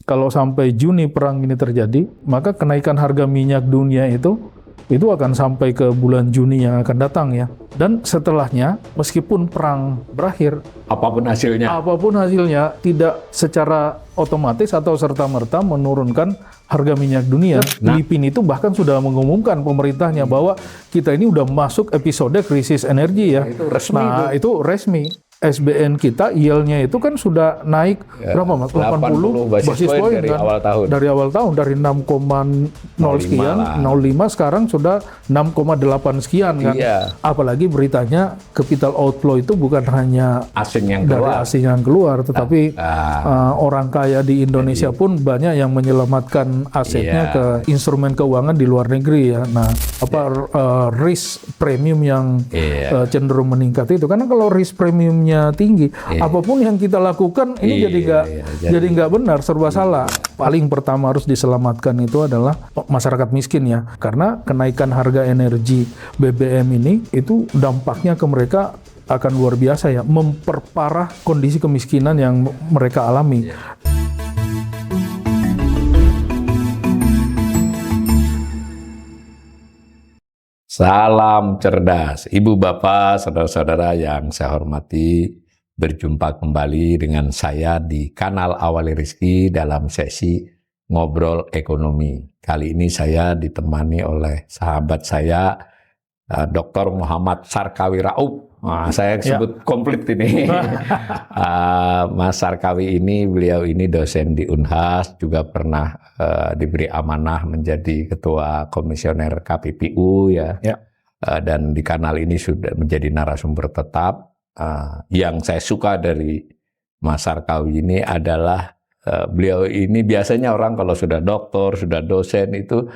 kalau sampai Juni perang ini terjadi, maka kenaikan harga minyak dunia itu akan sampai ke bulan Juni yang akan datang ya. Dan setelahnya, meskipun perang berakhir, Apapun hasilnya, tidak secara otomatis atau serta-merta menurunkan harga minyak dunia. Filipina itu bahkan sudah mengumumkan pemerintahnya bahwa kita ini udah masuk episode krisis energi ya. Itu resmi. Itu resmi. SBN kita yield-nya itu kan sudah naik berapa Mas? 80 basis point dari kan? awal tahun. Dari awal tahun dari 6,0 sekian, 05 sekarang sudah 6,8 sekian kan. Iya. Apalagi beritanya capital outflow itu bukan hanya Asing yang dari keluar. asing yang keluar, tetapi orang kaya di Indonesia pun banyak yang menyelamatkan asetnya ke instrumen keuangan di luar negeri ya. Nah, risk premium yang cenderung meningkat itu, karena kalau risk premiumnya tinggi, apapun yang kita lakukan ini jadi nggak benar, serba salah. Paling pertama harus diselamatkan itu adalah masyarakat miskin ya, karena kenaikan harga energi BBM ini itu dampaknya ke mereka akan luar biasa ya, memperparah kondisi kemiskinan yang mereka alami. Salam cerdas, Ibu Bapak, saudara-saudara yang saya hormati. Berjumpa kembali dengan saya di kanal Awali Rizki dalam sesi Ngobrol Ekonomi. Kali ini saya ditemani oleh sahabat saya, Dr. Muhammad Sarkawi Raup. Saya sebut komplit ini. Mas Sarkawi ini, beliau ini dosen di Unhas, juga pernah diberi amanah menjadi ketua komisioner KPPU ya. Dan di kanal ini sudah menjadi narasumber tetap. Yang saya suka dari Mas Sarkawi ini adalah beliau ini biasanya orang kalau sudah doktor, sudah dosen itu,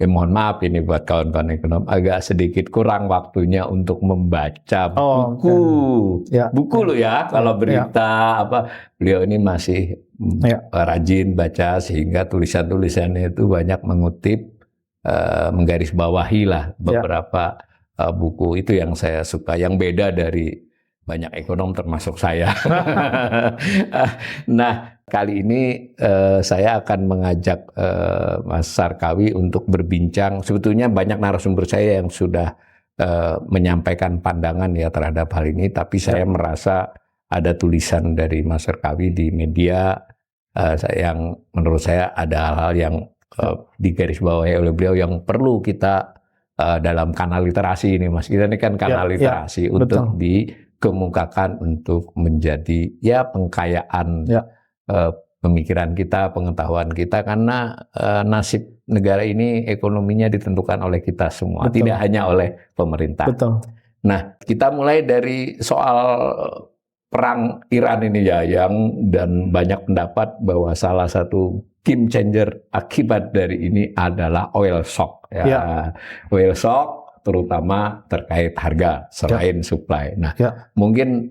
mohon maaf ini buat kawan-kawan ekonom, agak sedikit kurang waktunya untuk membaca buku. Buku loh ya, kalau berita beliau ini masih rajin baca, sehingga tulisan-tulisannya itu banyak mengutip, menggarisbawahi lah beberapa buku. Itu yang saya suka, yang beda dari banyak ekonom termasuk saya. Nah, kali ini saya akan mengajak Mas Sarkawi untuk berbincang. Sebetulnya banyak narasumber saya yang sudah menyampaikan pandangan ya terhadap hal ini, tapi saya merasa ada tulisan dari Mas Sarkawi di media yang menurut saya ada hal-hal yang digarisbawahi oleh beliau yang perlu kita dalam kanal literasi ini, Mas. Kita ini kan kanal literasi untuk dikemukakan untuk menjadi pengkayaan pemikiran kita, pengetahuan kita, karena nasib negara ini ekonominya ditentukan oleh kita semua, tidak hanya oleh pemerintah. Nah, kita mulai dari soal perang Iran ini ya, dan banyak pendapat bahwa salah satu game changer akibat dari ini adalah oil shock ya. Oil shock terutama terkait harga selain supply. Nah, mungkin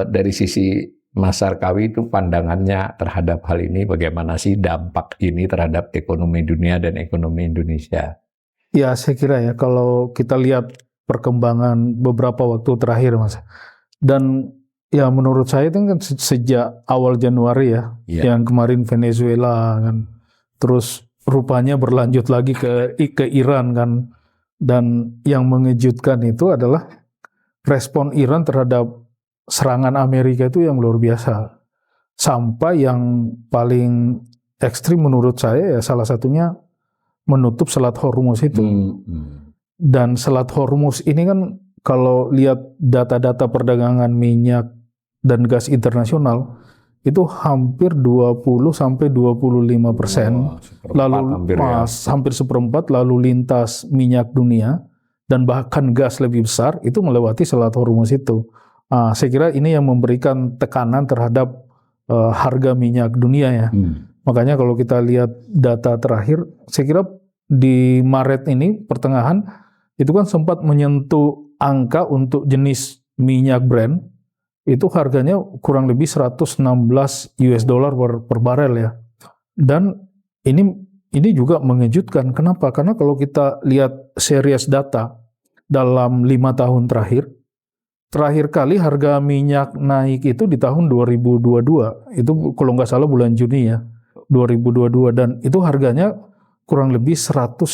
dari sisi Mas Sarkawi itu pandangannya terhadap hal ini, bagaimana sih dampak ini terhadap ekonomi dunia dan ekonomi Indonesia? Ya, saya kira ya, kalau kita lihat perkembangan beberapa waktu terakhir, Mas, dan ya menurut saya itu kan sejak awal Januari ya, yang kemarin Venezuela kan, terus rupanya berlanjut lagi ke Iran kan. Dan yang mengejutkan itu adalah respon Iran terhadap serangan Amerika itu yang luar biasa. Sampai yang paling ekstrim menurut saya ya salah satunya menutup Selat Hormuz itu. Dan Selat Hormuz ini kan kalau lihat data-data perdagangan minyak dan gas internasional itu hampir 20-25%, lalu hampir seperempat lalu lintas minyak dunia dan bahkan gas lebih besar itu melewati Selat Hormuz itu. Saya kira ini yang memberikan tekanan terhadap harga minyak dunia ya. Makanya kalau kita lihat data terakhir, saya kira di Maret ini pertengahan itu kan sempat menyentuh angka untuk jenis minyak Brent. Itu harganya kurang lebih 116 US dollar per barel ya. Dan ini juga mengejutkan. Kenapa? Karena kalau kita lihat series data dalam 5 tahun terakhir kali harga minyak naik itu di tahun 2022. Itu kalau nggak salah bulan Juni ya. 2022 dan itu harganya kurang lebih 119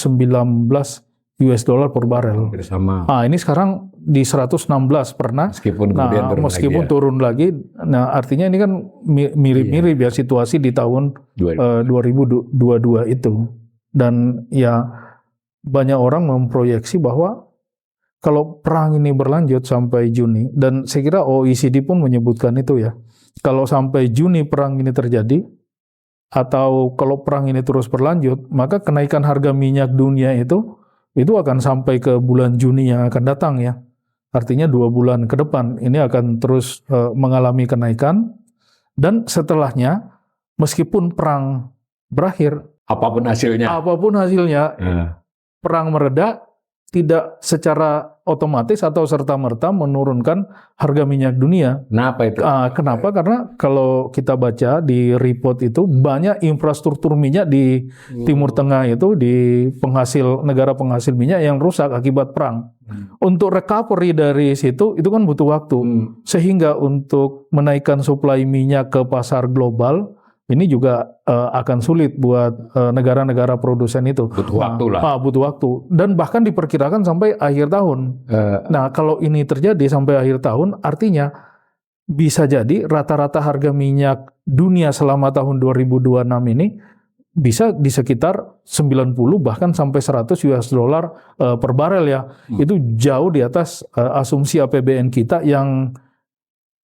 US dollar per barel. Bersama. Nah, ini sekarang di 116 pernah. Meskipun kemudian turun lagi. Nah, artinya ini kan mirip-mirip ya situasi di tahun 2022 itu. Dan ya banyak orang memproyeksi bahwa kalau perang ini berlanjut sampai Juni, dan saya kira OECD pun menyebutkan itu ya, kalau sampai Juni perang ini terjadi, atau kalau perang ini terus berlanjut, maka kenaikan harga minyak dunia itu akan sampai ke bulan Juni yang akan datang ya. Artinya 2 bulan ke depan ini akan terus mengalami kenaikan. Dan setelahnya, meskipun perang berakhir, apapun hasilnya, perang mereda, tidak secara otomatis atau serta-merta menurunkan harga minyak dunia. Kenapa itu? Kenapa? Karena kalau kita baca di report itu banyak infrastruktur minyak di Timur Tengah itu, di negara penghasil minyak yang rusak akibat perang. Untuk recovery dari situ itu kan butuh waktu. Sehingga untuk menaikkan suplai minyak ke pasar global ini juga akan sulit buat negara-negara produsen itu. Butuh waktu lah. Butuh waktu. Dan bahkan diperkirakan sampai akhir tahun. Nah, kalau ini terjadi sampai akhir tahun, artinya bisa jadi rata-rata harga minyak dunia selama tahun 2026 ini bisa di sekitar 90 bahkan sampai 100 US dollar per barel ya. Itu jauh di atas asumsi APBN kita yang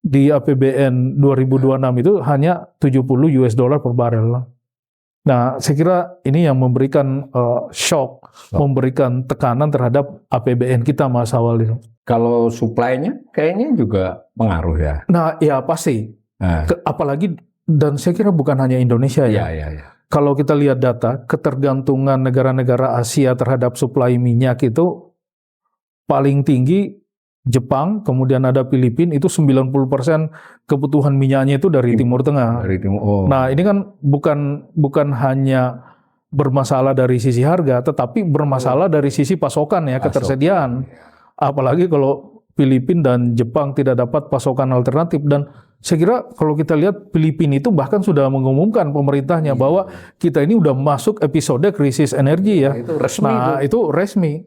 di APBN 2026 itu hanya 70 US dollar per barel. Nah, saya kira ini yang memberikan shock, memberikan tekanan terhadap APBN kita Mas awal itu. Kalau supply-nya kayaknya juga pengaruh ya. Nah, ya pasti. Apalagi, dan saya kira bukan hanya Indonesia ya. Kalau kita lihat data, ketergantungan negara-negara Asia terhadap suplai minyak itu paling tinggi Jepang, kemudian ada Filipina, itu 90% kebutuhan minyaknya itu dari Timur Tengah. Nah, ini kan bukan hanya bermasalah dari sisi harga, tetapi bermasalah dari sisi pasokan ya, ketersediaan. Apalagi kalau Filipina dan Jepang tidak dapat pasokan alternatif. Dan saya kira kalau kita lihat Filipina itu bahkan sudah mengumumkan pemerintahnya bahwa kita ini udah masuk episode krisis energi ya. Itu resmi. Nah, itu resmi.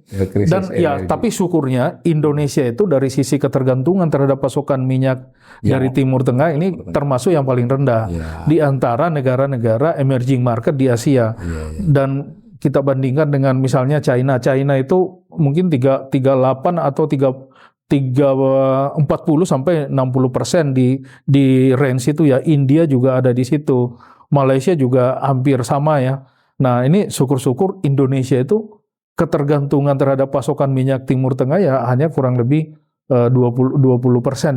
Dan ya, tapi syukurnya Indonesia itu dari sisi ketergantungan terhadap pasokan minyak dari Timur Tengah ini termasuk yang paling rendah di antara negara-negara emerging market di Asia. Dan kita bandingkan dengan misalnya China. China itu mungkin 38 atau 40 sampai 60% di range itu ya. India juga ada di situ. Malaysia juga hampir sama ya. Nah, ini syukur-syukur Indonesia itu ketergantungan terhadap pasokan minyak Timur Tengah ya hanya kurang lebih 20%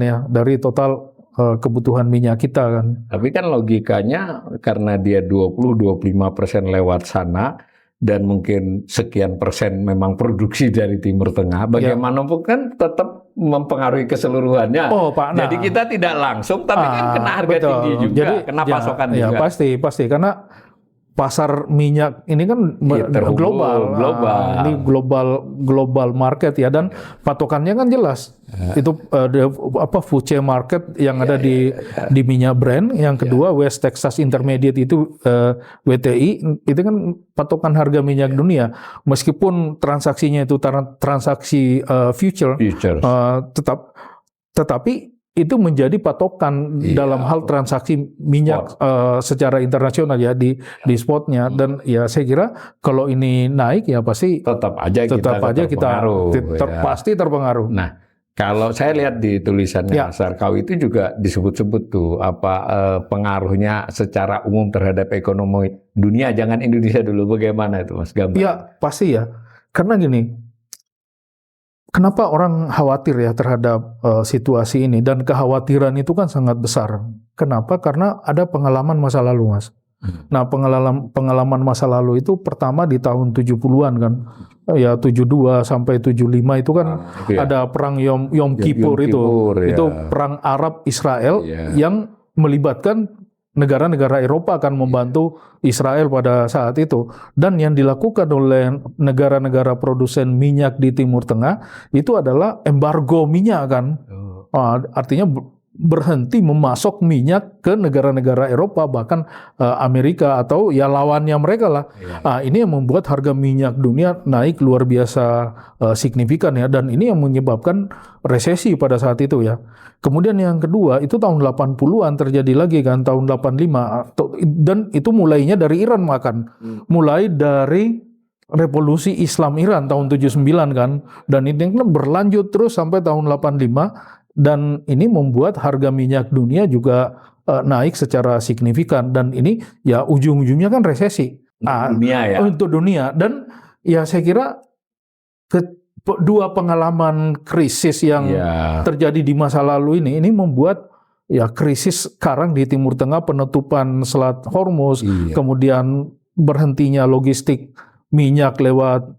ya dari total kebutuhan minyak kita kan. Tapi kan logikanya karena dia 20-25% lewat sana dan mungkin sekian persen memang produksi dari Timur Tengah, bagaimanapun kan tetap mempengaruhi keseluruhannya. Pak, jadi kita tidak langsung, tapi kan kena harga tinggi juga, jadi, kena pasokan juga. Pasti, karena pasar minyak ini kan global. Ini global market ya, dan patokannya kan jelas. Itu food chain market yang ada di minyak Brent, yang kedua West Texas Intermediate itu WTI, itu kan patokan harga minyak dunia. Meskipun transaksinya itu transaksi future. Tetapi itu menjadi patokan dalam hal transaksi minyak secara internasional ya di spotnya. Dan ya saya kira kalau ini naik ya pasti tetap aja kita pasti terpengaruh. Nah, kalau saya lihat di tulisannya Sarkawi itu juga disebut-sebut tuh pengaruhnya secara umum terhadap ekonomi dunia, jangan Indonesia dulu, bagaimana itu Mas Gambang? Ya pasti ya, karena gini. Kenapa orang khawatir ya terhadap situasi ini, dan kekhawatiran itu kan sangat besar. Kenapa? Karena ada pengalaman masa lalu, Mas. Nah, pengalaman masa lalu itu pertama di tahun 70-an kan. Ya 72 sampai 75 itu kan ada perang Yom Kippur itu. Itu perang Arab Israel yang melibatkan negara-negara Eropa akan membantu Israel pada saat itu. Dan yang dilakukan oleh negara-negara produsen minyak di Timur Tengah itu adalah embargo minyak kan. Artinya berhenti memasok minyak ke negara-negara Eropa, bahkan Amerika atau ya lawannya mereka lah. Ini yang membuat harga minyak dunia naik luar biasa signifikan ya, dan ini yang menyebabkan resesi pada saat itu ya. Kemudian yang kedua itu tahun 80-an terjadi lagi kan, tahun 85, dan itu mulainya dari Iran mulai dari revolusi Islam Iran tahun 79 kan, dan ini berlanjut terus sampai tahun 85. Dan ini membuat harga minyak dunia juga naik secara signifikan, dan ini ya ujung-ujungnya kan resesi dunia ya. Untuk dunia. Dan ya saya kira dua pengalaman krisis yang terjadi di masa lalu ini membuat ya krisis sekarang di Timur Tengah, penutupan Selat Hormuz, kemudian berhentinya logistik minyak lewat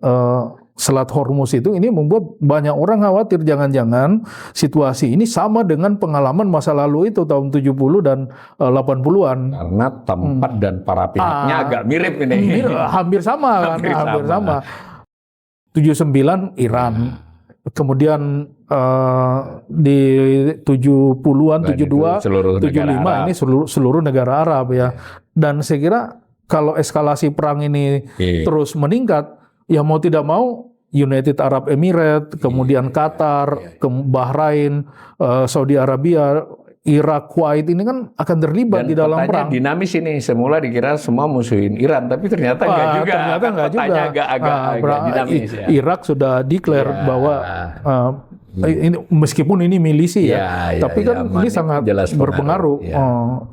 Selat Hormuz ini membuat banyak orang khawatir jangan-jangan situasi ini sama dengan pengalaman masa lalu itu tahun 70 dan 80-an. Karena tempat dan para pihaknya agak mirip ini. Hampir sama kan, hampir sama. 79 Iran. Kemudian di 70-an, 72, 75 ini seluruh negara Arab ya. Dan saya kira kalau eskalasi perang ini terus meningkat, ya mau tidak mau United Arab Emirates, kemudian Qatar, Bahrain, Saudi Arabia, Irak, Kuwait ini kan akan terlibat di dalam perang. Dinamis ini, semula dikira semua musuhin Iran, tapi ternyata enggak juga. Ternyata enggak juga. Agak dinamis ya. Irak sudah declare bahwa ini, meskipun ini milisi tapi kan ini sangat jelas berpengaruh.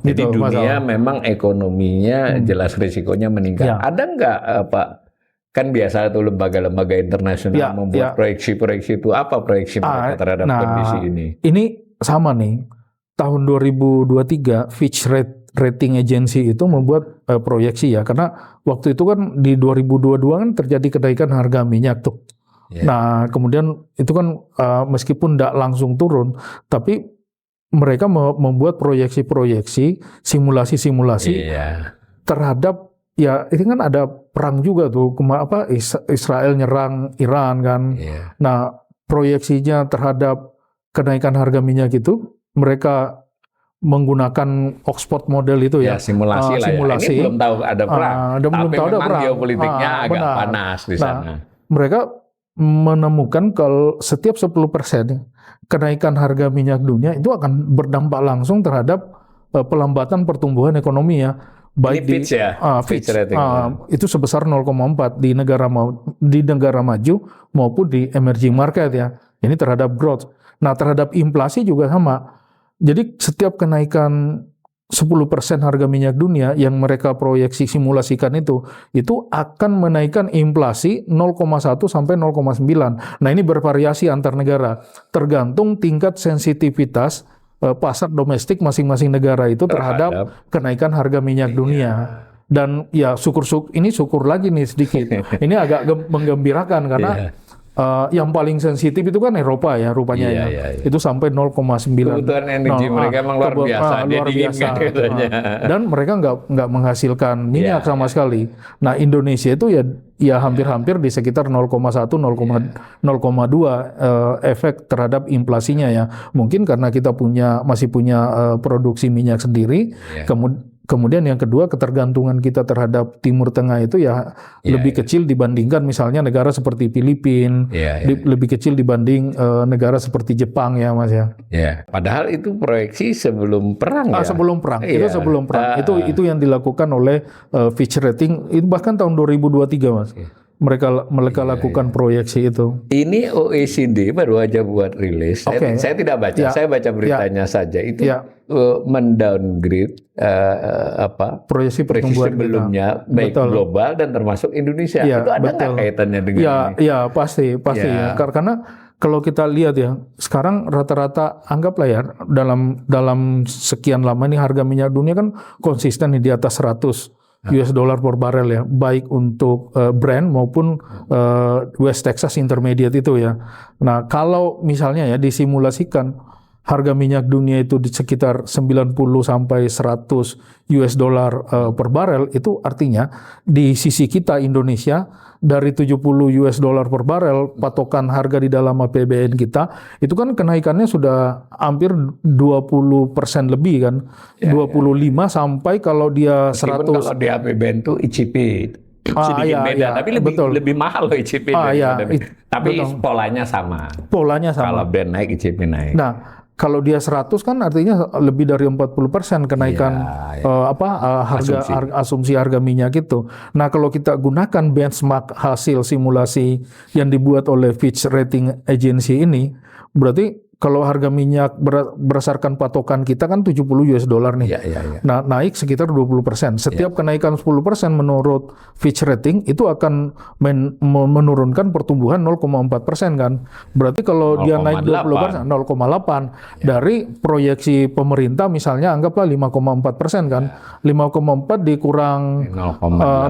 Jadi dunia memang ekonominya jelas risikonya meningkat. Ada enggak Pak? Kan biasa tuh lembaga-lembaga internasional membuat proyeksi-proyeksi itu. Apa proyeksi mereka terhadap kondisi ini? Ini sama nih. Tahun 2023 Fitch Rating Agency itu membuat proyeksi ya. Karena waktu itu kan di 2022 kan terjadi kenaikan harga minyak tuh. Nah kemudian itu kan meskipun tidak langsung turun, tapi mereka membuat proyeksi-proyeksi, simulasi-simulasi terhadap ya ini kan ada perang juga tuh, Israel nyerang Iran kan. Nah proyeksinya terhadap kenaikan harga minyak itu mereka menggunakan Oxford model itu ya. Simulasi lah simulasi. Ya. Ini belum tahu ada perang. Belum tahu ada perang. Geopolitiknya agak panas di sana. Mereka menemukan kalau setiap 10% kenaikan harga minyak dunia itu akan berdampak langsung terhadap pelambatan pertumbuhan ekonomi ya. Baik ini Fitch rating. Itu sebesar 0,4 di negara maju maupun di emerging market ya. Ini terhadap growth. Nah, terhadap inflasi juga sama. Jadi setiap kenaikan 10% harga minyak dunia yang mereka proyeksi simulasikan itu akan menaikkan inflasi 0,1 sampai 0,9. Nah, ini bervariasi antar negara tergantung tingkat sensitivitas pasar domestik masing-masing negara itu terhadap kenaikan harga minyak dunia. Dan ya syukur lagi nih sedikit. Ini agak menggembirakan karena yang paling sensitif itu kan Eropa ya rupanya itu sampai 0,9. Kebutuhan energi mereka memang luar biasa. Luar biasa. Dan mereka nggak menghasilkan minyak sama sekali. Nah Indonesia itu ya hampir-hampir di sekitar 0,1, 0,2 efek terhadap inflasinya ya. Mungkin karena kita masih punya produksi minyak sendiri. Kemudian yang kedua, ketergantungan kita terhadap Timur Tengah itu lebih kecil dibandingkan misalnya negara seperti Filipina, lebih kecil dibanding negara seperti Jepang ya Mas ya. Padahal itu proyeksi sebelum perang ya. Sebelum perang, itu sebelum perang. Itu yang dilakukan oleh Fitch Rating, itu bahkan tahun 2023 Mas. Mereka lakukan proyeksi itu. Ini OECD baru aja buat rilis. Saya tidak baca, saya baca beritanya saja. Itu mendowngrade proyeksi pertumbuhan sebelumnya baik global dan termasuk Indonesia. Itu ada nggak kaitannya dengan ini? Ya pasti ya. Karena kalau kita lihat ya, sekarang rata-rata anggaplah ya dalam sekian lama ini harga minyak dunia kan konsisten di atas 100 US dollar per barel ya, baik untuk Brent maupun West Texas Intermediate itu ya. Nah kalau misalnya ya disimulasikan harga minyak dunia itu di sekitar 90 sampai 100 US dollar per barel, itu artinya di sisi kita Indonesia dari 70 US dollar per barel patokan harga di dalam APBN kita itu kan kenaikannya sudah hampir 20% lebih kan, 25 sampai kalau dia Meskipun 100. kalau di APBN itu ICP sedikit beda, tapi lebih mahal loh ICP tapi betul. polanya sama. Polanya sama. Kalau Brent naik, ICP naik. Nah, kalau dia 100 kan artinya lebih dari 40% kenaikan asumsi harga minyak itu. Nah, kalau kita gunakan benchmark hasil simulasi yang dibuat oleh Fitch Rating Agency ini, berarti kalau harga minyak berdasarkan patokan kita kan 70 US dollar nih. Nah, naik sekitar 20%. Setiap kenaikan 10% menurut Fitch Rating itu akan menurunkan pertumbuhan 0,4% kan. Berarti kalau dia naik 20%, 0,8 dari proyeksi pemerintah misalnya anggaplah 5,4% kan. 5,4 dikurang 0,8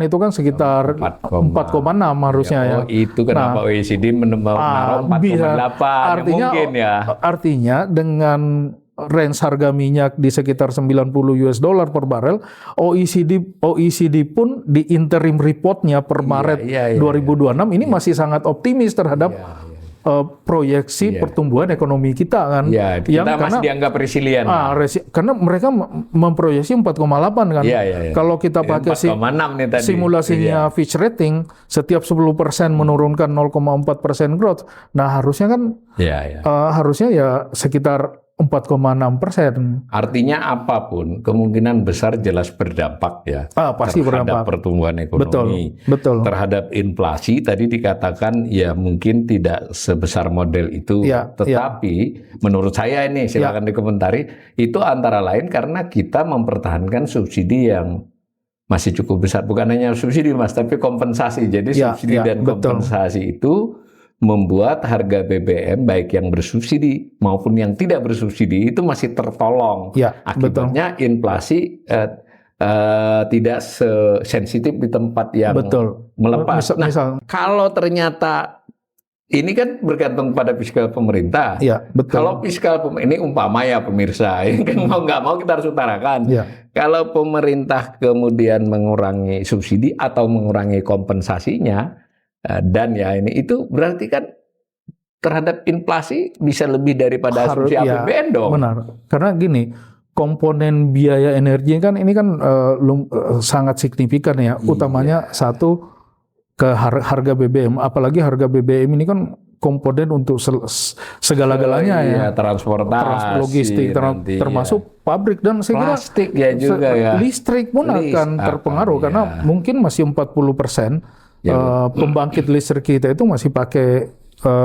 itu kan sekitar 4,6 harusnya ya. Itu kenapa OECD menaruh 4,8. Artinya dengan range harga minyak di sekitar 90 US dollar per barel, OECD pun di interim reportnya per Maret 2026 ini masih sangat optimis terhadap proyeksi pertumbuhan ekonomi kita kan. Kita masih dianggap resilient. Karena mereka memproyeksi 4,8 kan. Kalau kita pakai simulasinya Fitch Rating, setiap 10% menurunkan 0,4% growth. Nah, harusnya kan harusnya ya sekitar 4,6%. Artinya apapun kemungkinan besar jelas berdampak ya pasti terhadap pertumbuhan ekonomi, betul. Terhadap inflasi tadi dikatakan ya mungkin tidak sebesar model itu, tetapi menurut saya ini silakan dikomentari itu antara lain karena kita mempertahankan subsidi yang masih cukup besar, bukan hanya subsidi Mas, tapi kompensasi. Jadi subsidi dan kompensasi itu membuat harga BBM baik yang bersubsidi maupun yang tidak bersubsidi itu masih tertolong. Akibatnya inflasi tidak sensitif di tempat yang melepas. Kalau ternyata ini kan bergantung pada fiskal pemerintah. Kalau fiskal ini umpama ya pemirsa, ini kan mau nggak mau kita harus utarakan. Kalau pemerintah kemudian mengurangi subsidi atau mengurangi kompensasinya, dan ini itu berarti kan terhadap inflasi bisa lebih daripada asumsi APBN dong. Benar, karena gini, komponen biaya energi kan ini kan sangat signifikan ya, utamanya satu ke harga BBM, apalagi harga BBM ini kan komponen untuk segala-galanya ya, transportasi, logistik, termasuk pabrik dan plastik ya juga listrik pun akan terpengaruh karena mungkin masih 40%. Pembangkit listrik kita itu masih pakai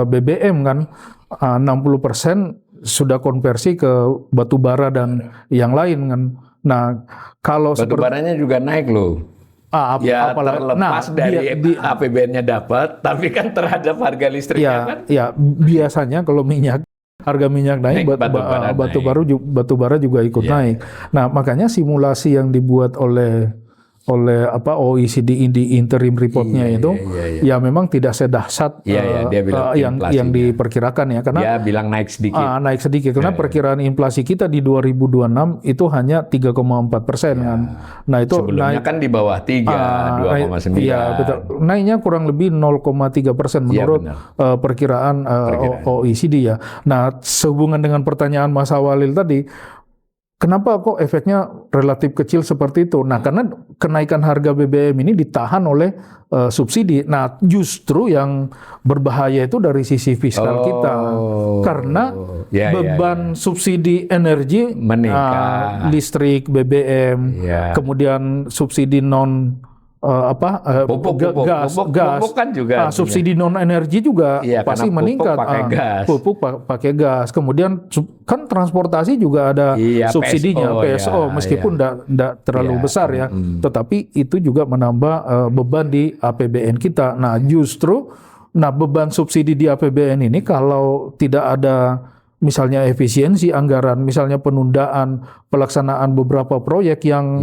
BBM kan, 60% sudah konversi ke batu bara dan yang lain kan. Nah, kalau batu baranya juga naik loh. Terlepas dari APBN-nya dapat, tapi kan terhadap harga listriknya kan. Biasanya kalau harga minyak naik, batu bara juga ikut naik. Nah, makanya simulasi yang dibuat oleh OECD di interim reportnya ya memang tidak sedahsyat yang diperkirakan ya, karena dia bilang naik sedikit karena perkiraan inflasi kita di 2026 itu hanya 3,4% kan. Nah itu sebelumnya kan di bawah 3, 2,9. Betul. Naiknya kurang lebih 0,3% menurut perkiraan OECD ya. Nah, sehubungan dengan pertanyaan Mas Awalil tadi, kenapa kok efeknya relatif kecil seperti itu? Nah, karena kenaikan harga BBM ini ditahan oleh subsidi. Nah, justru yang berbahaya itu dari sisi fiskal kita. Karena beban subsidi energi, listrik, BBM, kemudian subsidi pupuk kan juga subsidi non energi juga pasti meningkat. Pupuk pakai gas. Kemudian kan transportasi juga ada subsidinya, PSO meskipun tidak terlalu besar ya, tetapi itu juga menambah beban di APBN kita. Nah, justru beban subsidi di APBN ini kalau tidak ada misalnya efisiensi anggaran, misalnya penundaan pelaksanaan beberapa proyek yang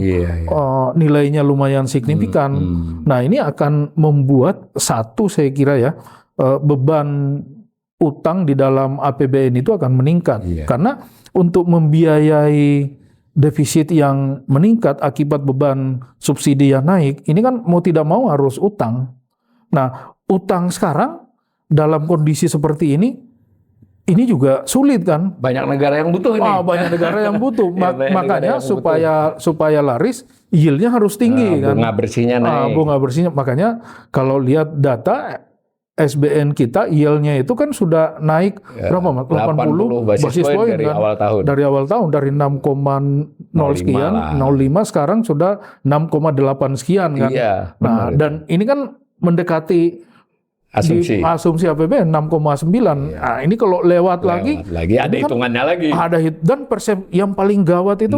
nilainya lumayan signifikan. Nah, ini akan membuat saya kira ya, beban utang di dalam APBN itu akan meningkat. Iya. Karena untuk membiayai defisit yang meningkat akibat beban subsidi yang naik, ini kan mau tidak mau harus utang. Nah, utang sekarang dalam kondisi seperti ini juga sulit kan? Banyak negara yang butuh ini. Banyak negara yang butuh. Ya, banyak Makanya negara yang supaya laris, yield-nya harus tinggi kan. Bunga bersihnya naik. Bunga bersihnya. Makanya kalau lihat data SBN kita, yield-nya itu kan sudah naik berapa Mas? 80 basis point dari kan? awal tahun. Dari awal tahun, dari 6,0 sekian, lah. 0,5 sekarang sudah 6,8 sekian kan. Iya, Nah, benar. dan ini kan mendekati asumsi APBN 6,9. Nah, ini kalau lewat lagi ada hitungannya kan lagi. Dan yang paling gawat itu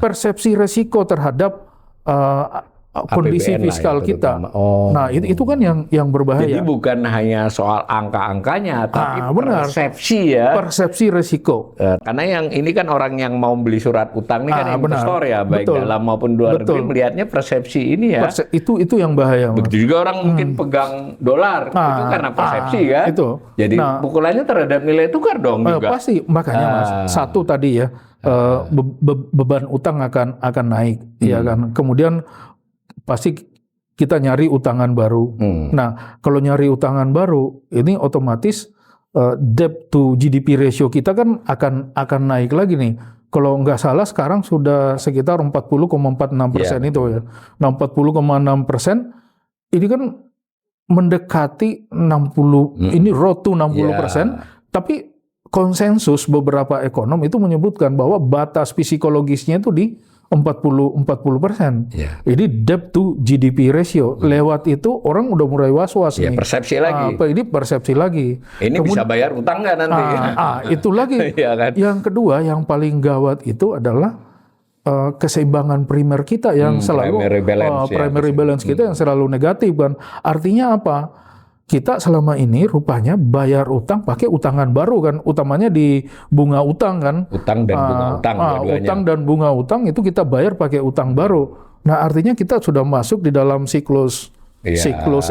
persepsi resiko terhadap kondisi APBN fiskal lah, kita. Nah, itu kan yang berbahaya. Jadi bukan hanya soal angka-angkanya, tapi benar. persepsi ya. Persepsi resiko. Karena yang ini kan orang yang mau beli surat utang ini kan investor ya, baik dalam maupun luar negeri melihatnya persepsi ini ya. Itu yang bahaya. Begitu juga orang mungkin pegang dolar, itu karena persepsi kan. Jadi pukulannya terhadap nilai tukar dong juga. Pasti, makanya Mas, satu tadi ya, beban utang akan naik, ya kan. Kemudian pasti kita nyari utangan baru. Nah, kalau nyari utangan baru, ini otomatis debt to GDP ratio kita kan akan naik lagi nih. Kalau nggak salah sekarang sudah sekitar 40,46% itu ya. Nah, 40,6% ini kan mendekati 60, ini road to 60%. Tapi konsensus beberapa ekonom itu menyebutkan bahwa batas psikologisnya itu di 40%. Ini debt to GDP ratio. Lewat itu orang udah mulai was-was nih. Persepsi lagi. Ini persepsi lagi. Ini bisa bayar utang nggak nanti? Itu lagi. Kan? Yang kedua, yang paling gawat itu adalah keseimbangan primer kita yang selalu primary balance kita yang selalu negatif kan. Artinya apa? Kita selama ini rupanya bayar utang pakai utangan baru kan, utamanya di bunga utang kan. Utang dan bunga utang dua-duanya. Utang dan bunga utang itu kita bayar pakai utang baru. Nah, artinya kita sudah masuk di dalam siklus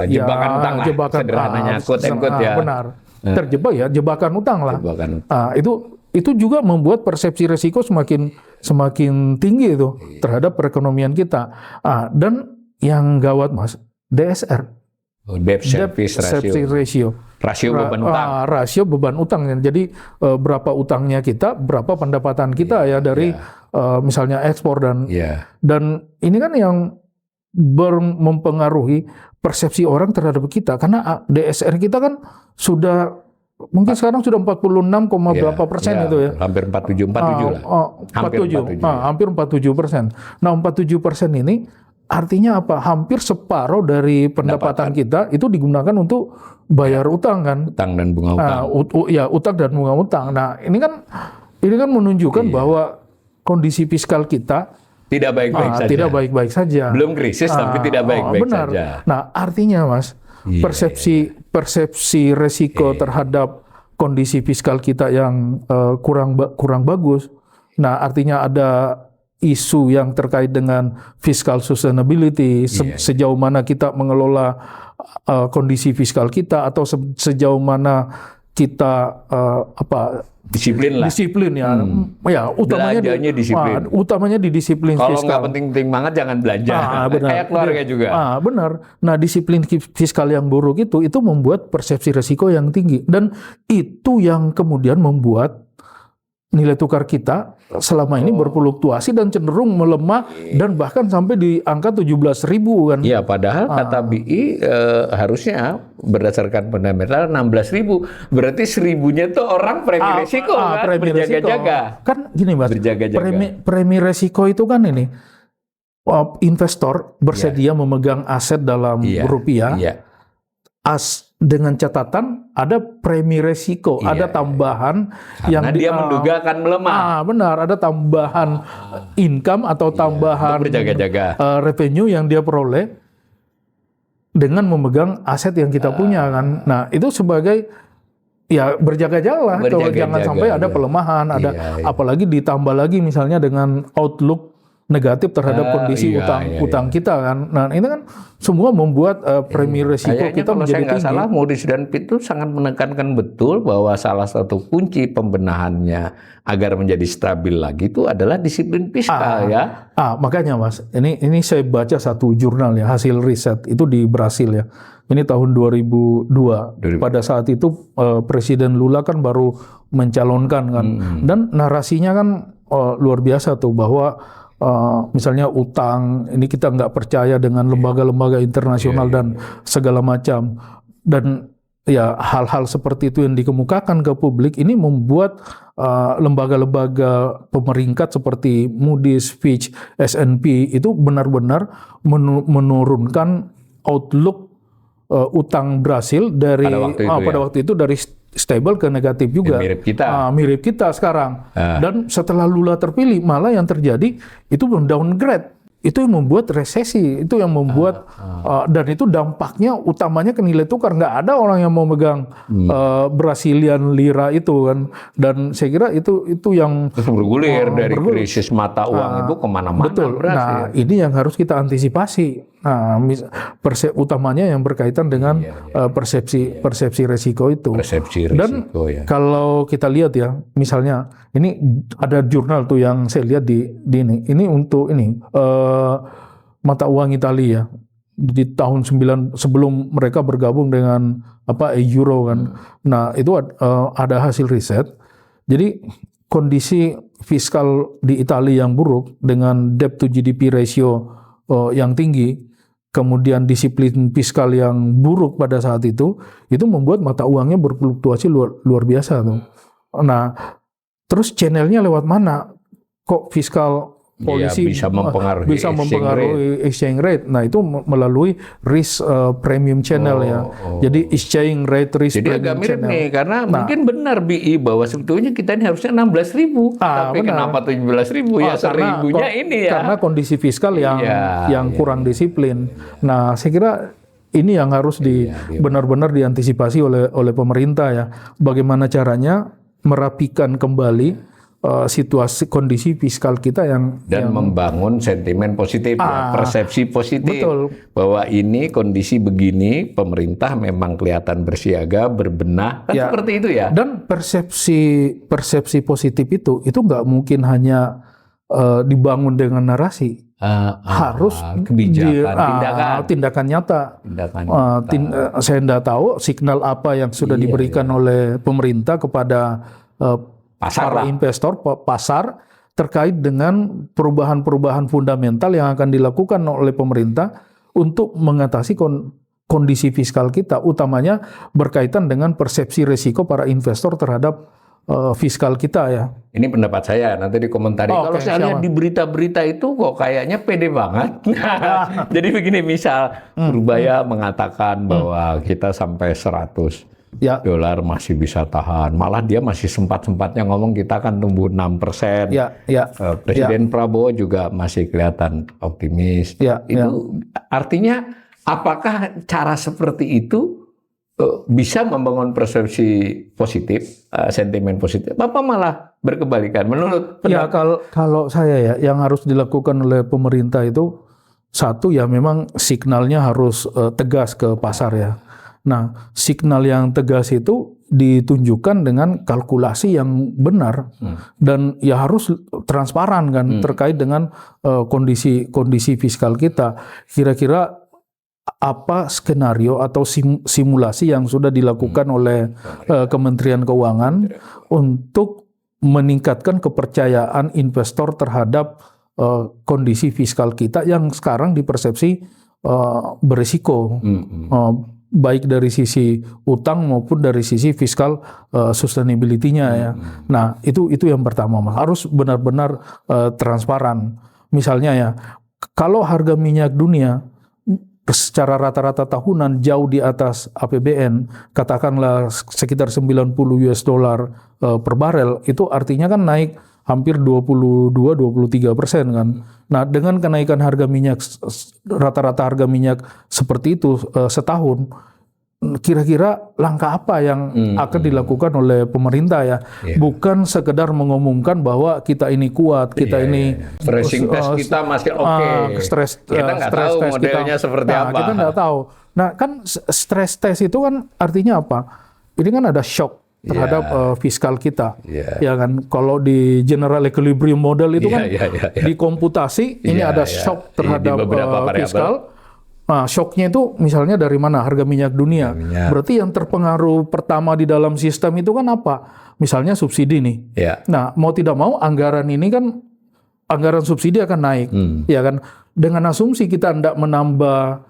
jebakan utang lah, sederhananya quote and quote ya. Benar. Terjebak ya, jebakan utang lah. Itu juga membuat persepsi resiko semakin tinggi itu terhadap perekonomian kita. Dan yang gawat Mas, DSR. Debt service ratio. Rasio beban utang. Rasio beban utang. Jadi berapa utangnya kita, berapa pendapatan kita dari misalnya ekspor dan ini kan yang mempengaruhi persepsi orang terhadap kita karena DSR kita kan sudah mungkin sekarang sudah 46, berapa persen itu ya. Hampir 47 lah. Hampir 47%. Nah, 47% ini artinya apa? Hampir separuh dari pendapatan kita itu digunakan untuk bayar utang kan? Utang dan bunga utang. Utang dan bunga utang. Nah, ini kan menunjukkan bahwa kondisi fiskal kita tidak baik-baik saja. Tidak baik-baik saja. Belum krisis tapi tidak baik-baik saja. Nah, artinya Mas, persepsi resiko terhadap kondisi fiskal kita yang kurang bagus. Nah, artinya ada isu yang terkait dengan fiscal sustainability, sejauh mana kita mengelola kondisi fiskal kita atau sejauh mana kita disiplin ya. Ya, utamanya di disiplin kalau fiskal. Kalau nggak penting-penting banget jangan belanja. Kayak keluarga juga. Benar. Nah, disiplin fiskal yang buruk itu membuat persepsi resiko yang tinggi dan itu yang kemudian membuat nilai tukar kita selama ini berfluktuasi dan cenderung melemah dan bahkan sampai di angka 17.000 kan. Iya, padahal kata BI harusnya berdasarkan fundamental 16.000. Berarti 1.000-nya itu orang premi resiko kan, berjaga-jaga. Kan gini Mas, premi resiko itu kan ini investor bersedia memegang aset dalam rupiah. Dengan catatan ada premi resiko, ada tambahan yang dia menduga akan melemah. Benar, ada tambahan income atau tambahan revenue yang dia peroleh dengan memegang aset yang kita punya kan. Nah, itu sebagai berjaga-jaga kalau jangan sampai ada pelemahan, apalagi ditambah lagi misalnya dengan outlook negatif terhadap kondisi utang kita kan. Nah ini kan semua membuat premi risiko Kayaknya kita kalau menjadi saya nggak tinggi. salah, Moody's dan Fitch itu sangat menekankan betul bahwa salah satu kunci pembenahannya agar menjadi stabil lagi itu adalah disiplin fiskal ya. Makanya Mas, ini saya baca satu jurnal ya, hasil riset itu di Brasil ya. Ini tahun 2002. Pada saat itu Presiden Lula kan baru mencalonkan kan, dan narasinya kan luar biasa tuh bahwa misalnya utang ini kita nggak percaya dengan lembaga-lembaga internasional dan segala macam, dan ya hal-hal seperti itu yang dikemukakan ke publik ini membuat lembaga-lembaga pemeringkat seperti Moody's, Fitch, S&P itu benar-benar menurunkan outlook utang Brasil dari pada waktu itu dari stable ke negatif juga. Mirip kita. Mirip kita sekarang. Dan setelah Lula terpilih, malah yang terjadi itu downgrade. Itu yang membuat resesi, itu yang membuat dan itu dampaknya utamanya ke nilai tukar. Nggak ada orang yang mau megang Brazilian lira itu kan. Dan saya kira itu yang terus bergulir dari krisis mata uang itu kemana-mana. Betul. Nah ini yang harus kita antisipasi. Nah, utamanya yang berkaitan dengan persepsi resiko itu. Persepsi risiko. Dan kalau kita lihat ya, misalnya ini ada jurnal tuh yang saya lihat di ini. Ini untuk ini mata uang Italia di tahun 9 sebelum mereka bergabung dengan euro kan. Nah itu ada hasil riset. Jadi kondisi fiskal di Italia yang buruk dengan debt to GDP ratio yang tinggi, kemudian disiplin fiskal yang buruk pada saat itu membuat mata uangnya berfluktuasi luar biasa tuh. Nah, terus channelnya lewat mana? Kok fiskal polisi bisa mempengaruhi exchange rate. Nah, itu melalui risk premium channel ya. Jadi exchange rate risk jadi premium agak mirip channel. nih, karena mungkin benar BI bahwa sebetulnya kita ini harusnya 16.000, tapi benar. kenapa 17.000 ya, seribunya ini ya. Karena kondisi fiskal yang kurang disiplin. Nah, saya kira ini yang harus benar-benar diantisipasi oleh pemerintah ya. Bagaimana caranya merapikan kembali situasi kondisi fiskal kita yang membangun sentimen positif, persepsi positif. Betul. Bahwa ini kondisi begini, pemerintah memang kelihatan bersiaga, berbenah, kan seperti itu ya. Dan persepsi positif itu nggak mungkin hanya dibangun dengan narasi. Harus kebijakan, tindakan nyata. Saya tidak tahu signal apa yang sudah diberikan oleh pemerintah kepada para investor, pasar terkait dengan perubahan-perubahan fundamental yang akan dilakukan oleh pemerintah untuk mengatasi kondisi fiskal kita, utamanya berkaitan dengan persepsi risiko para investor terhadap fiskal kita ya. Ini pendapat saya, nanti dikomentari. Kalau saya lihat di berita-berita itu kok kayaknya pede banget. Jadi begini, misal Purbaya mengatakan bahwa kita sampai 100 dolar masih bisa tahan. Malah dia masih sempat-sempatnya ngomong kita akan tumbuh 6%. Presiden Prabowo juga masih kelihatan optimis. Itu artinya apakah cara seperti itu bisa membangun persepsi positif, sentimen positif, apa malah berkebalikan menurut kalau saya ya, yang harus dilakukan oleh pemerintah itu satu ya memang signalnya harus tegas ke pasar ya. Nah, signal yang tegas itu ditunjukkan dengan kalkulasi yang benar dan ya harus transparan kan terkait dengan kondisi fiskal kita. Kira-kira apa skenario atau simulasi yang sudah dilakukan oleh Kementerian Keuangan untuk meningkatkan kepercayaan investor terhadap kondisi fiskal kita yang sekarang dipersepsi berisiko. Baik dari sisi utang maupun dari sisi fiskal sustainability-nya ya. Nah, itu yang pertama Mas. Harus benar-benar transparan. Misalnya ya, kalau harga minyak dunia secara rata-rata tahunan jauh di atas APBN, katakanlah sekitar $90 per barel, itu artinya kan naik hampir 22-23% kan. Nah, dengan kenaikan harga minyak, rata-rata harga minyak seperti itu setahun, kira-kira langkah apa yang akan dilakukan oleh pemerintah ya, bukan sekedar mengumumkan bahwa kita ini kuat, kita ini stressing test kita masih oke. Kita nggak tahu modelnya seperti apa. Kita nggak tahu. Nah kan stress test itu kan artinya apa? Ini kan ada shock terhadap fiskal kita, ya kan? Kalau di general equilibrium model itu kan di komputasi ini ada shock terhadap fiskal. Nah, shocknya itu misalnya dari mana? Harga minyak dunia. Berarti yang terpengaruh pertama di dalam sistem itu kan apa? Misalnya subsidi nih. Nah, mau tidak mau anggaran ini kan, anggaran subsidi akan naik, ya kan? Dengan asumsi kita tidak menambah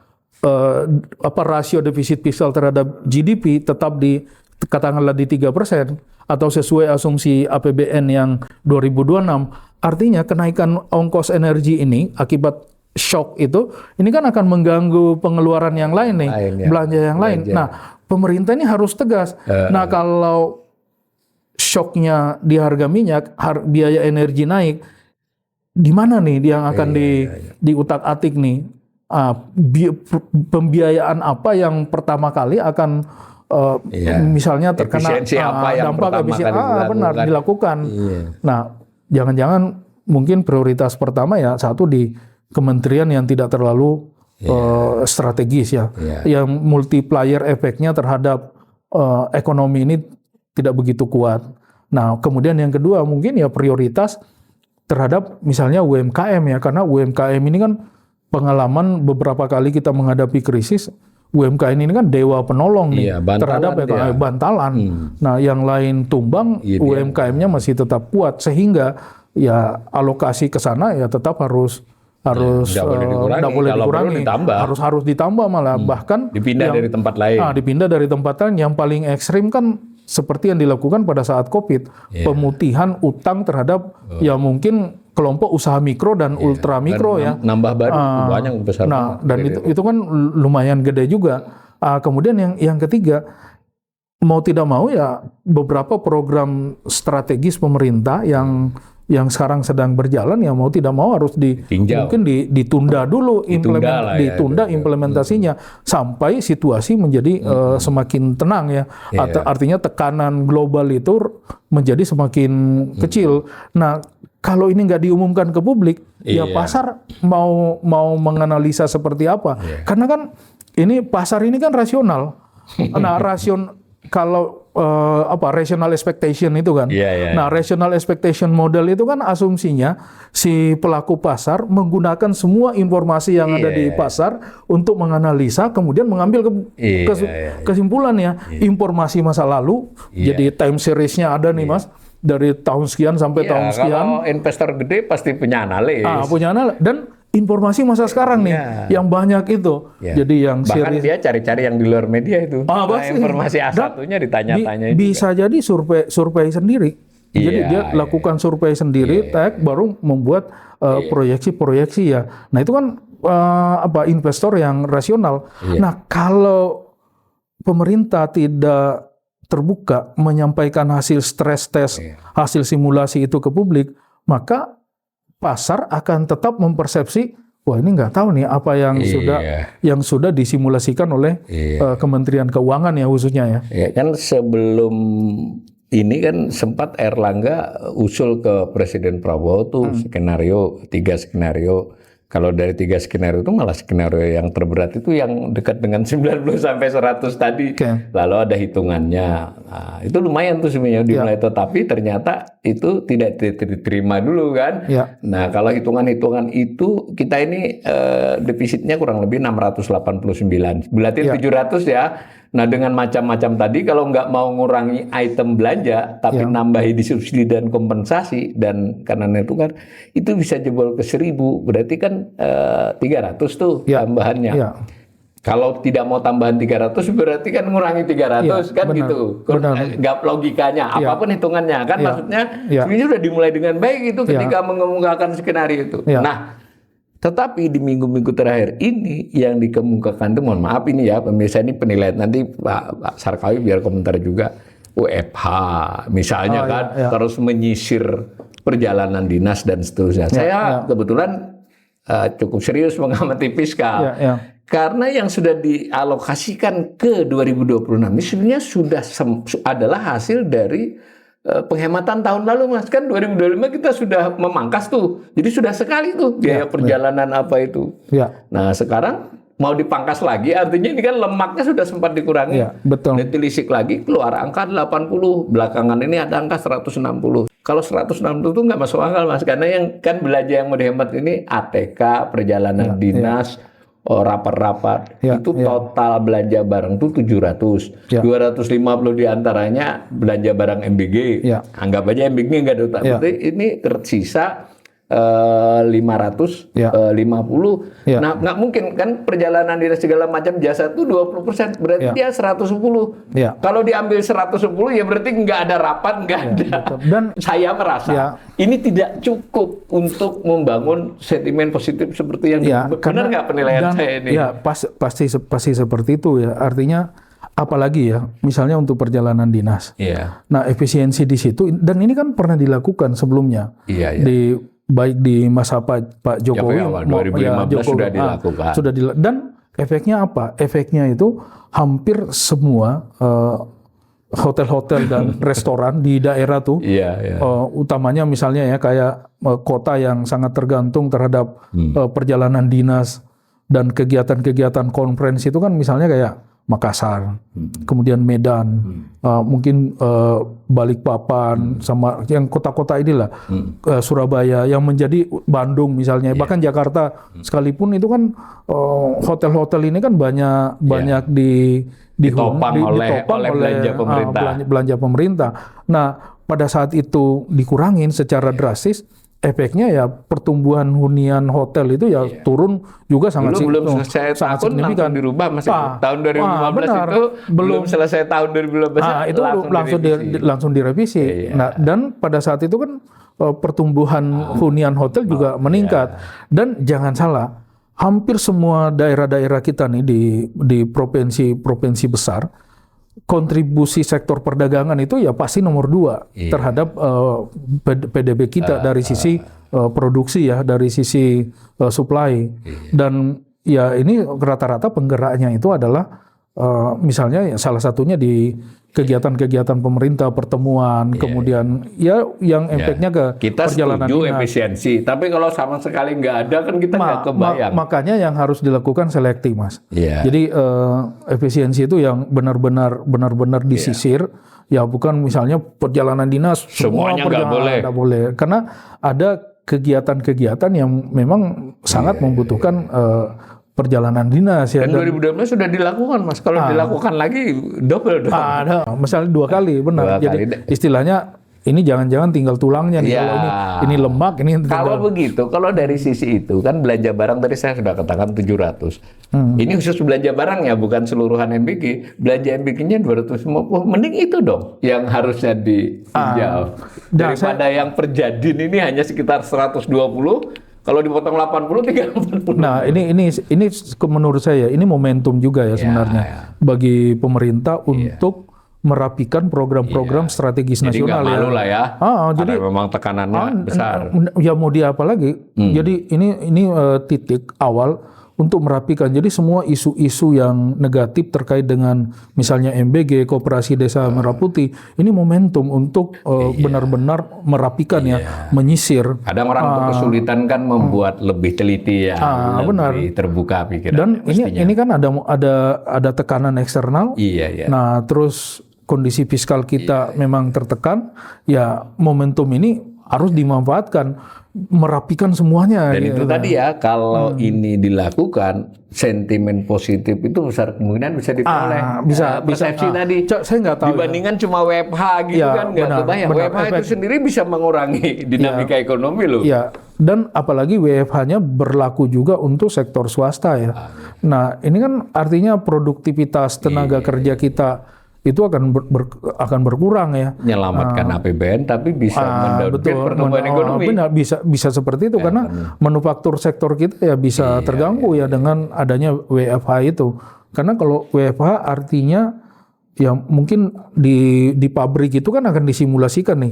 rasio defisit fiskal terhadap GDP tetap di katakanlah di 3% atau sesuai asumsi APBN yang 2026, artinya kenaikan ongkos energi ini akibat shock itu, ini kan akan mengganggu pengeluaran yang lain nih, belanja yang lain. Nah, pemerintah ini harus tegas. Nah, kalau shocknya di harga minyak, biaya energi naik, di mana nih yang akan diutak-atik nih? Pembiayaan apa yang pertama kali akan misalnya terkena dampak efisiensi benar dilakukan. Nah, jangan-jangan mungkin prioritas pertama ya satu di kementerian yang tidak terlalu strategis ya, yang multiplier efeknya terhadap ekonomi ini tidak begitu kuat. Nah, kemudian yang kedua mungkin ya prioritas terhadap misalnya UMKM ya, karena UMKM ini kan pengalaman beberapa kali kita menghadapi krisis, UMKM ini kan dewa penolong nih terhadap bantalan. Nah, yang lain tumbang, UMKM-nya masih tetap kuat sehingga ya alokasi ke sana ya tetap harus tidak boleh dikurangi, harus ditambah malah bahkan dipindah dari tempat lain. Dipindah dari tempat lain. Yang paling ekstrim kan seperti yang dilakukan pada saat COVID, pemutihan utang terhadap ya mungkin kelompok usaha mikro dan ultra mikro ya. Nambah baru banyak besar. Nah, dan itu kan lumayan gede juga. Kemudian yang ketiga, mau tidak mau ya beberapa program strategis pemerintah yang sekarang sedang berjalan ya mau tidak mau harus mungkin ditunda dulu implementasinya sampai situasi menjadi semakin tenang ya. Artinya tekanan global itu menjadi semakin kecil. Nah, kalau ini nggak diumumkan ke publik, ya pasar mau menganalisa seperti apa? Karena kan ini pasar ini kan rasional. Nah, kalau rational expectation itu kan. Nah, rational expectation model itu kan asumsinya si pelaku pasar menggunakan semua informasi yang ada di pasar untuk menganalisa, kemudian mengambil kesimpulannya. Informasi masa lalu, jadi time series-nya ada nih Mas, dari tahun sekian sampai tahun sekian. Kalau investor gede pasti punya analis. Punya analis. Dan informasi masa sekarang nih, yang banyak itu. Jadi yang bahkan dia cari-cari yang di luar media itu. Informasi A1-nya ditanya-tanya. Bisa jadi survei sendiri. Jadi dia lakukan survei sendiri, baru membuat proyeksi-proyeksi ya. Nah, itu kan investor yang rasional. Nah, kalau pemerintah tidak terbuka menyampaikan hasil stress test, hasil simulasi itu ke publik, maka pasar akan tetap mempersepsi, wah ini nggak tahu nih apa yang sudah disimulasikan oleh Kementerian Keuangan ya khususnya ya. Kan sebelum ini kan sempat Erlangga usul ke Presiden Prabowo tuh skenario 3 skenario. Kalau dari 3 skenario itu malah skenario yang terberat itu yang dekat dengan 90 sampai 100 tadi. Lalu ada hitungannya. Nah, itu lumayan tuh sebenarnya dimulai, tetapi ternyata itu tidak diterima dulu kan. Nah, kalau hitungan-hitungan itu kita ini defisitnya kurang lebih 689. Bulatin 700 ya. Nah, dengan macam-macam tadi kalau nggak mau ngurangi item belanja tapi nambahi di subsidi dan kompensasi dan karena tukar itu bisa jebol ke 1000, berarti kan 300 tuh tambahannya. Kalau tidak mau tambahan 300 berarti kan ngurangi 300 kan benar, gitu. Nggak logikanya apapun hitungannya kan maksudnya ini udah dimulai dengan baik itu ketika mengemukakan skenario itu. Nah, tetapi di minggu-minggu terakhir ini yang dikemukakan itu, mohon maaf ini ya pemirsa, ini penilaian nanti Pak Sarkawi biar komentar juga. WFH misalnya terus menyisir perjalanan dinas dan seterusnya. Saya kebetulan cukup serius mengamati fiskal. Karena yang sudah dialokasikan ke 2026 ini sebenarnya sudah adalah hasil dari penghematan tahun lalu, Mas. Kan 2025 kita sudah memangkas tuh. Jadi sudah sekali tuh biaya perjalanan apa itu. Ya. Nah, sekarang mau dipangkas lagi, artinya ini kan lemaknya sudah sempat dikurangi. Ya, betul. Ditelisik lagi, keluar angka 80. Belakangan ini ada angka 160. Kalau 160 itu nggak masuk akal, Mas. Karena yang kan belanja yang mau dihemat ini ATK, perjalanan dinas, rapat-rapat. Itu total belanja barang itu 700. 250 diantaranya belanja barang MBG. Anggap aja MBG nggak ada utang. Berarti ini tersisa 550. Nah, nggak mungkin kan perjalanan dinas segala macam jasa itu 20%, berarti dia 110. Kalau diambil 110 ya berarti nggak ada rapat, nggak ada. Dan saya merasa ini tidak cukup untuk membangun sentimen positif seperti yang benar nggak penilaian saya ini? Ya, pasti seperti itu ya. Artinya apalagi ya, misalnya untuk perjalanan dinas. Nah, efisiensi di situ, dan ini kan pernah dilakukan sebelumnya. Baik di masa Pak Jokowi, awal 2015 sudah dilakukan. Dan efeknya apa? Efeknya itu hampir semua hotel-hotel dan restoran di daerah tuh, utamanya misalnya ya kayak kota yang sangat tergantung terhadap perjalanan dinas dan kegiatan-kegiatan konferensi itu kan misalnya kayak Makassar, kemudian Medan, mungkin Balikpapan, sama yang kota-kota inilah, Surabaya, yang menjadi Bandung misalnya, bahkan Jakarta sekalipun itu kan hotel-hotel ini kan banyak ditopang oleh belanja pemerintah. Nah, pada saat itu dikurangin secara drastis, efeknya ya pertumbuhan hunian hotel itu turun juga sangat belum selesai tahun langsung dirubah, Mas. Tahun 2015 itu belum selesai tahun 2015 itu langsung direvisi. Nah, dan pada saat itu kan pertumbuhan hunian hotel juga meningkat. Dan jangan salah, hampir semua daerah-daerah kita nih di provinsi besar, kontribusi sektor perdagangan itu ya pasti nomor 2 terhadap PDB kita dari sisi produksi ya, dari sisi supply. Dan ya ini rata-rata penggeraknya itu adalah misalnya ya salah satunya di kegiatan-kegiatan pemerintah, pertemuan, kemudian ya yang efeknya ke kita perjalanan setuju dinas. Efisiensi, tapi kalau sama sekali nggak ada kan kita nggak kebayang. Makanya yang harus dilakukan selektif, Mas. Jadi efisiensi itu yang benar-benar disisir, ya bukan misalnya perjalanan dinas semuanya nggak boleh, karena ada kegiatan-kegiatan yang memang sangat membutuhkan perjalanan dinas ya. Dan 2012 sudah dilakukan, Mas. Kalau dilakukan lagi double dong. Ada, misalnya 2 kali, benar. Jadi istilahnya ini jangan-jangan tinggal tulangnya nih. Kalau ini lemak, ini tinggal. Kalau begitu, kalau dari sisi itu kan belanja barang tadi saya sudah katakan 700. Ini khusus belanja barang ya, bukan seluruhan MBG. Belanja MBG-nya 250. Mending itu dong yang harusnya ditinjau. Daripada yang perjadin ini hanya sekitar 120. Kalau dipotong 80, tinggal 40. Nah, ini menurut saya ini momentum juga ya sebenarnya bagi pemerintah untuk merapikan program-program strategis nasional. Jadi nggak malu lah ya. Jadi memang tekanannya besar. Ya mau dia apa lagi? Jadi ini titik awal untuk merapikan. Jadi semua isu-isu yang negatif terkait dengan misalnya MBG, Koperasi Desa Merah Putih, ini momentum untuk benar-benar merapikan menyisir. Kadang orang kesulitan kan membuat lebih teliti ya, lebih terbuka pikiran. Dan ini kan ada tekanan eksternal. Nah, terus kondisi fiskal kita memang tertekan, ya momentum ini harus dimanfaatkan, merapikan semuanya. Dan itu tadi ya, kalau ini dilakukan, sentimen positif itu besar kemungkinan bisa diperoleh. Persepsi tadi. Saya nggak tahu. Dibandingkan cuma WFH gitu kan, nggak kebayang. WFH itu sendiri bisa mengurangi dinamika ekonomi loh. Iya. Dan apalagi WFH-nya berlaku juga untuk sektor swasta ya. Nah, ini kan artinya produktivitas tenaga kerja kita itu akan berkurang ya. Menyelamatkan APBN tapi bisa mendorong pertumbuhan ekonomi. Bisa seperti itu karena manufaktur sektor kita ya bisa terganggu ya dengan adanya WFH itu. Karena kalau WFH artinya ya mungkin di pabrik itu kan akan disimulasikan nih.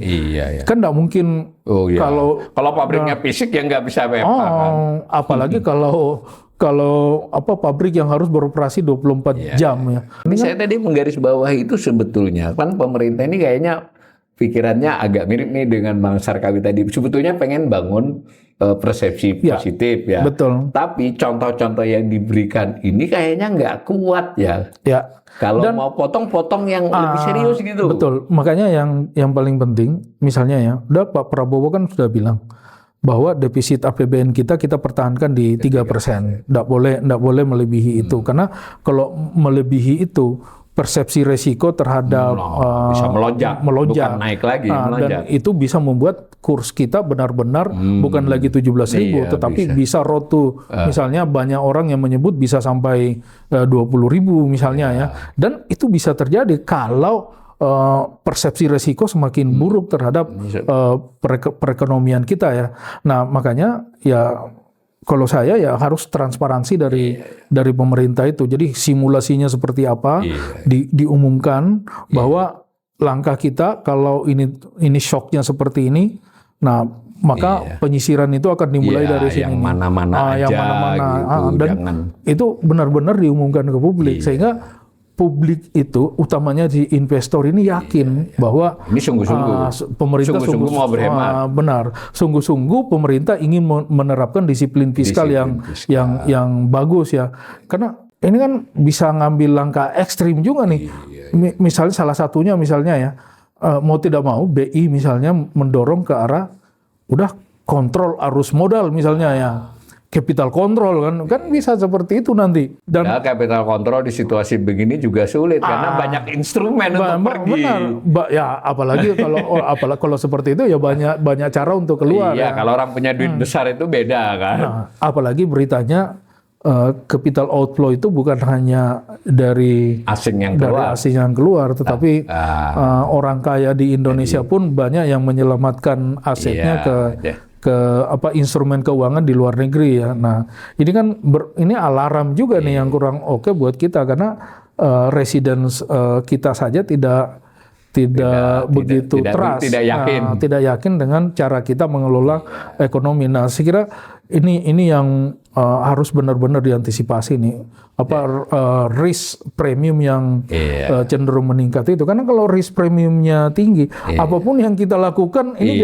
Kan nggak mungkin kalau pabriknya fisik ya nggak bisa WFH kan. Apalagi kalau kalau pabrik yang harus beroperasi 24 jam ya. Ini saya tadi menggarisbawahi itu sebetulnya kan pemerintah ini kayaknya pikirannya agak mirip nih dengan Bang Sarkawi tadi. Sebetulnya pengen bangun persepsi positif ya. Betul. Tapi contoh-contoh yang diberikan ini kayaknya nggak kuat ya. Ya. Kalau mau potong-potong yang lebih serius gitu. Betul. Makanya yang paling penting, misalnya ya, udah Pak Prabowo kan sudah bilang bahwa defisit APBN kita pertahankan di 3%. Nggak boleh melebihi itu. Karena kalau melebihi itu, persepsi resiko terhadap bisa melonjak, bukan naik lagi, dan itu bisa membuat kurs kita benar-benar bukan lagi 17.000, tetapi bisa road to, misalnya banyak orang yang menyebut bisa sampai 20.000 misalnya ya, dan itu bisa terjadi kalau persepsi resiko semakin buruk terhadap perekonomian kita ya. Nah makanya ya, kalau saya ya harus transparansi dari pemerintah itu. Jadi simulasinya seperti apa diumumkan bahwa langkah kita kalau ini shocknya seperti ini, nah maka penyisiran itu akan dimulai dari sini. Yang mana-mana aja yang mana-mana gitu, dan itu benar-benar diumumkan ke publik sehingga publik itu utamanya di investor ini yakin bahwa ini sungguh-sungguh pemerintah sungguh-sungguh mau berhemat. Benar, sungguh-sungguh pemerintah ingin menerapkan disiplin fiskal yang bagus ya. Karena ini kan bisa ngambil langkah ekstrim juga nih. Misalnya salah satunya misalnya ya, mau tidak mau BI misalnya mendorong ke arah udah kontrol arus modal misalnya ya. Capital control kan bisa seperti itu nanti. Dan capital control di situasi begini juga sulit karena banyak instrumen untuk pergi. Benar, ya apalagi kalau seperti itu ya banyak cara untuk keluar. Iya, kalau orang punya duit besar itu beda kan. Nah, apalagi beritanya capital outflow itu bukan hanya dari asing yang keluar, tetapi orang kaya di Indonesia pun banyak yang menyelamatkan asetnya ke instrumen keuangan di luar negeri ya. Nah, ini kan ini alarm juga nih yang kurang oke buat kita karena residence kita saja tidak begitu trust, tidak yakin dengan cara kita mengelola ekonomi. Nah, saya kira ini yang harus benar-benar diantisipasi nih. Risk premium yang cenderung meningkat itu, karena kalau risk premiumnya tinggi, apapun yang kita lakukan ini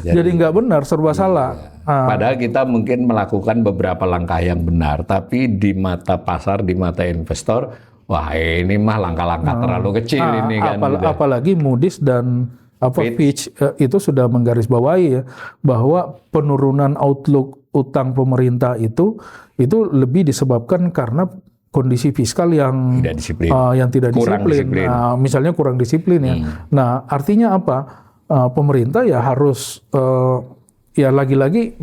jadi nggak benar, serba salah. Padahal kita mungkin melakukan beberapa langkah yang benar, tapi di mata pasar, di mata investor, wah ini mah langkah-langkah terlalu kecil ini kan. Apalagi Moody's dan Fitch itu sudah menggarisbawahi ya bahwa penurunan outlook utang pemerintah itu lebih disebabkan karena kondisi fiskal yang tidak disiplin. Misalnya kurang disiplin ya. Nah, artinya apa? Pemerintah ya harus ya lagi-lagi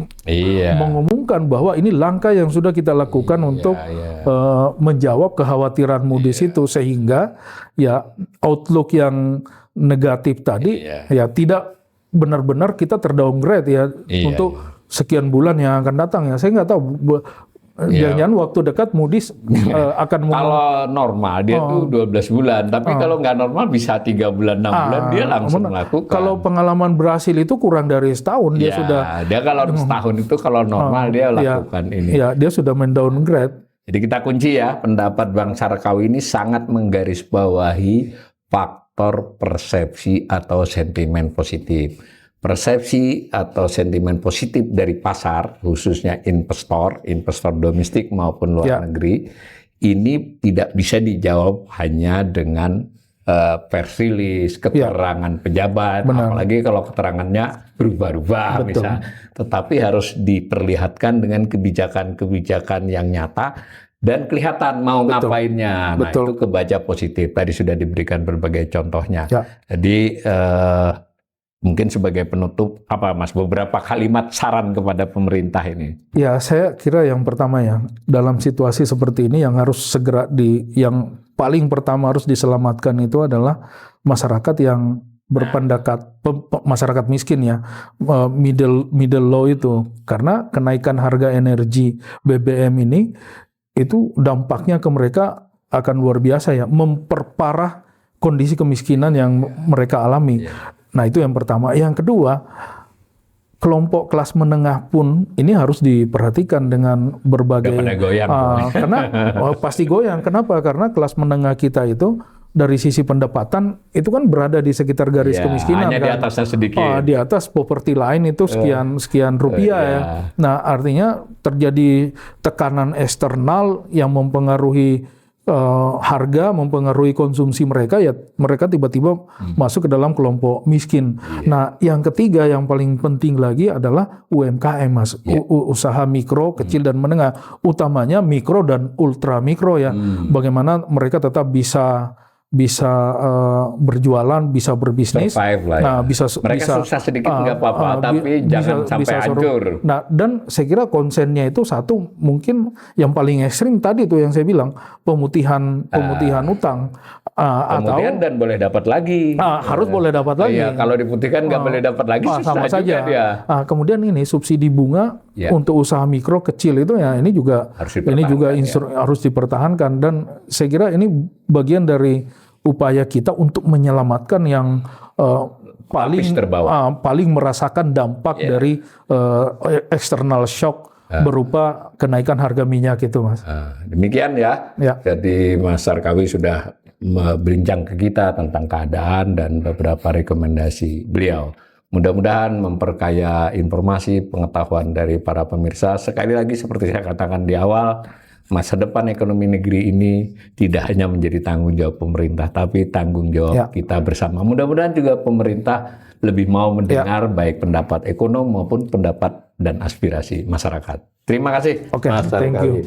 mengumumkan bahwa ini langkah yang sudah kita lakukan untuk menjawab kekhawatiran Moody's itu, sehingga ya outlook yang negatif tadi ya tidak benar-benar kita terdowngrade ya untuk sekian bulan yang akan datang ya. Saya nggak tahu jangan-jangan waktu dekat Moody's akan kalau normal dia tuh 12 bulan, tapi kalau nggak normal bisa 3 bulan 6 bulan dia langsung melakukan. Kalau pengalaman Brasil itu kurang dari setahun dia kalau setahun itu kalau normal dia lakukan ini. Ya, dia sudah mendowngrade. Jadi kita kunci ya, pendapat Bang Sarkawi ini sangat menggarisbawahi faktor persepsi atau sentimen positif. Persepsi atau sentimen positif dari pasar, khususnya investor domestik maupun luar negeri, ini tidak bisa dijawab hanya dengan press release, keterangan pejabat, apalagi kalau keterangannya berubah-ubah misalnya. Tetapi harus diperlihatkan dengan kebijakan-kebijakan yang nyata dan kelihatan mau ngapainnya. Nah, itu kebaca positif. Tadi sudah diberikan berbagai contohnya. Jadi mungkin sebagai penutup, Mas, beberapa kalimat saran kepada pemerintah ini? Ya, saya kira yang pertama ya, dalam situasi seperti ini yang harus segera yang paling pertama harus diselamatkan itu adalah masyarakat yang berpendapat, masyarakat miskin ya, middle low itu. Karena kenaikan harga energi BBM ini, itu dampaknya ke mereka akan luar biasa ya, memperparah kondisi kemiskinan yang mereka alami. Nah, itu yang pertama. Yang kedua, kelompok kelas menengah pun ini harus diperhatikan dengan berbagai karena pasti goyang. Kenapa? Karena kelas menengah kita itu dari sisi pendapatan itu kan berada di sekitar garis kemiskinan, hanya kan? Di atasnya sedikit. Di atas poverty line itu sekian rupiah ya. Nah, artinya terjadi tekanan eksternal yang mempengaruhi harga, mempengaruhi konsumsi mereka, ya mereka tiba-tiba masuk ke dalam kelompok miskin. Nah, yang ketiga yang paling penting lagi adalah UMKM, Mas. Usaha mikro, kecil dan menengah, utamanya mikro dan ultra mikro ya. Bagaimana mereka tetap bisa berjualan, bisa berbisnis. Nah, mereka susah sedikit nggak apa-apa, tapi jangan sampai hancur. Nah, dan saya kira konsennya itu satu, mungkin yang paling ekstrim tadi tuh yang saya bilang, pemutihan utang. Pemutihan dan boleh dapat lagi. Harus boleh dapat lagi. Iya, kalau diputihkan nggak boleh dapat lagi, sama saja dia. Kemudian ini subsidi bunga untuk usaha mikro kecil itu ya ini juga harus dipertahankan, dan saya kira ini bagian dari upaya kita untuk menyelamatkan yang paling merasakan dampak dari external shock berupa kenaikan harga minyak itu, Mas. Demikian ya. Jadi Mas Sarkawi sudah berbincang ke kita tentang keadaan dan beberapa rekomendasi beliau. Mudah-mudahan memperkaya informasi pengetahuan dari para pemirsa. Sekali lagi seperti saya katakan di awal, masa depan ekonomi negeri ini tidak hanya menjadi tanggung jawab pemerintah, tapi tanggung jawab kita bersama. Mudah-mudahan juga pemerintah lebih mau mendengar baik pendapat ekonom maupun pendapat dan aspirasi masyarakat. Terima kasih, Mas Sarkawi.